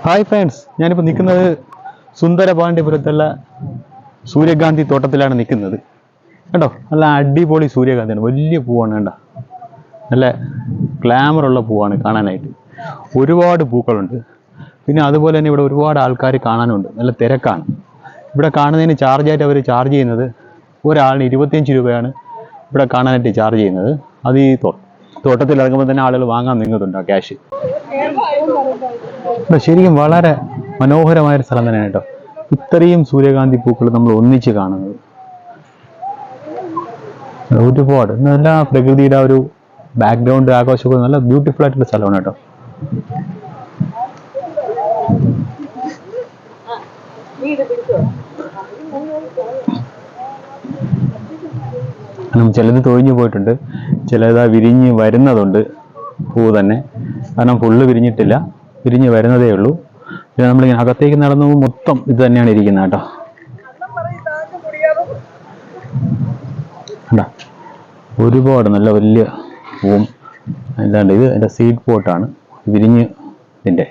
Hi friends, ഞാനിപ്പോൾ നിൽക്കുന്നത് സുന്ദരപാണ്ഡ്യപുരത്തുള്ള സൂര്യകാന്തി തോട്ടത്തിലാണ് നിൽക്കുന്നത്. കേട്ടോ, നല്ല അടിപൊളി സൂര്യകാന്തിയാണ്. വലിയ പൂവാണ്, കണ്ട, നല്ല ഗ്ലാമറുള്ള പൂവാണ് കാണാനായിട്ട്. ഒരുപാട് പൂക്കളുണ്ട്. പിന്നെ അതുപോലെ തന്നെ ഇവിടെ ഒരുപാട് ആൾക്കാർ കാണാനുണ്ട്. നല്ല തിരക്കാണ്. ഇവിടെ കാണുന്നതിന് ചാർജായിട്ട് അവർ ചാർജ് ചെയ്യുന്നത് ഒരാളിന് 25 രൂപയാണ് ഇവിടെ കാണാനായിട്ട് ചാർജ് ചെയ്യുന്നത്. അത് ഈ തോട്ടത്തിൽ ഇറങ്ങുമ്പോൾ തന്നെ ആളുകൾ വാങ്ങാൻ നിൽക്കുന്നുണ്ട് ആ ക്യാഷ്. ശരിക്കും വളരെ മനോഹരമായൊരു സ്ഥലം തന്നെയാണ് കേട്ടോ. ഇത്രയും സൂര്യകാന്തി പൂക്കൾ നമ്മൾ ഒന്നിച്ച് കാണുന്നത് ഒരുപാട് നല്ല പ്രകൃതിയുടെ ഒരു ബാക്ക്ഗ്രൗണ്ട് ആഘോഷമൊക്കെ നല്ല ബ്യൂട്ടിഫുൾ ആയിട്ടുള്ള സ്ഥലമാണ് കേട്ടോ. ചിലത് തൊഴിഞ്ഞു പോയിട്ടുണ്ട്, ചിലത് വിരിഞ്ഞ് വരുന്നതുണ്ട് പൂ തന്നെ. കാരണം ഫുള്ള് വിരിഞ്ഞിട്ടില്ല, വിരിഞ്ഞ് വരുന്നതേ ഉള്ളൂ. പിന്നെ നമ്മളിങ്ങനെ അകത്തേക്ക് നടന്നു മൊത്തം ഇത് തന്നെയാണ് ഇരിക്കുന്നത് കേട്ടോ. ഒരുപാട് നല്ല വലിയ പൂവും അല്ലാണ്ട് ഇത് എൻ്റെ സീഡ് പോട്ടാണ് വിരിഞ്ഞ് ഇതിൻ്റെ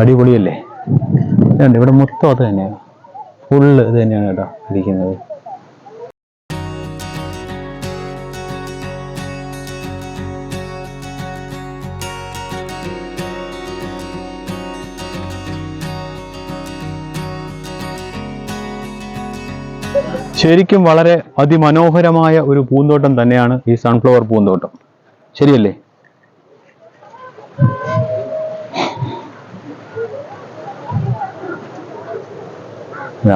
അടിപൊളിയല്ലേ. ഇവിടെ മൊത്തം അത് തന്നെയാണ്, ഫുള്ള് ഇത് തന്നെയാണ് കേട്ടോ ഇരിക്കുന്നത്. ശരിക്കും വളരെ അതിമനോഹരമായ ഒരു പൂന്തോട്ടം തന്നെയാണ് ഈ സൺഫ്ലവർ പൂന്തോട്ടം, ശരിയല്ലേ?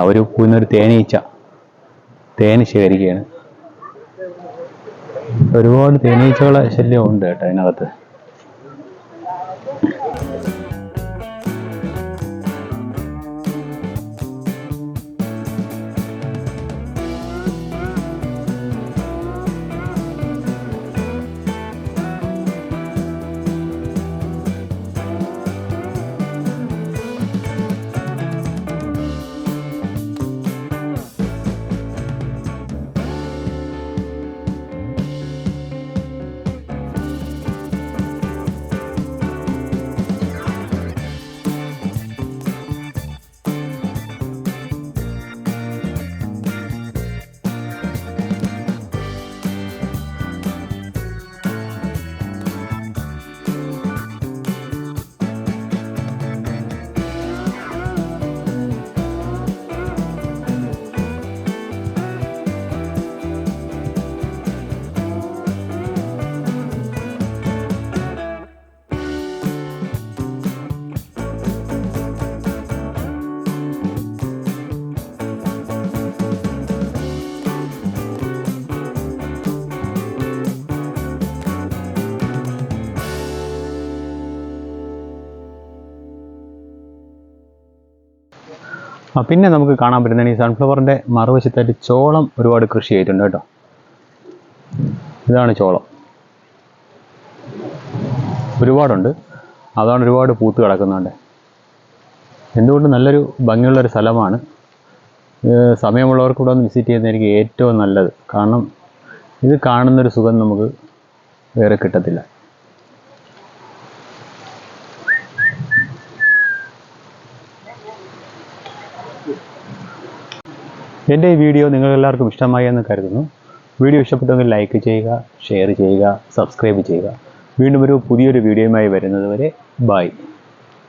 ഒരു പൂന്നൊരു തേനീച്ച തേന് ശേഖരിക്കുകയാണ്. ഒരുപാട് തേനീച്ചകളെ ശല്യം ഉണ്ട് കേട്ടോ അതിനകത്ത്. പിന്നെ നമുക്ക് കാണാൻ പറ്റുന്നതാണ് ഈ സൺഫ്ലവറിൻ്റെ മറുവശത്തായിട്ട് ചോളം ഒരുപാട് കൃഷി ചെയ്തിട്ടുണ്ട് കേട്ടോ. ഇതാണ് ചോളം, ഒരുപാടുണ്ട്. അതാണ് ഒരുപാട് പൂത്ത് കിടക്കുന്നുണ്ട്. എന്തുകൊണ്ട് നല്ലൊരു ഭംഗിയുള്ളൊരു സ്ഥലമാണ്. സമയമുള്ളവർക്ക് കൂടെ ഒന്ന് വിസിറ്റ് ചെയ്യുന്നതായിരിക്കും ഏറ്റവും നല്ലത്. കാരണം ഇത് കാണുന്നൊരു സുഖം നമുക്ക് വേറെ കിട്ടത്തില്ല. എൻ്റെ ഈ വീഡിയോ നിങ്ങൾക്കെല്ലാവർക്കും ഇഷ്ടമായി എന്ന് കരുതുന്നു. വീഡിയോ ഇഷ്ടപ്പെട്ടെങ്കിൽ ലൈക്ക് ചെയ്യുക, ഷെയർ ചെയ്യുക, സബ്സ്ക്രൈബ് ചെയ്യുക. വീണ്ടും ഒരു പുതിയൊരു വീഡിയോയുമായി വരുന്നത് വരെ ബൈ.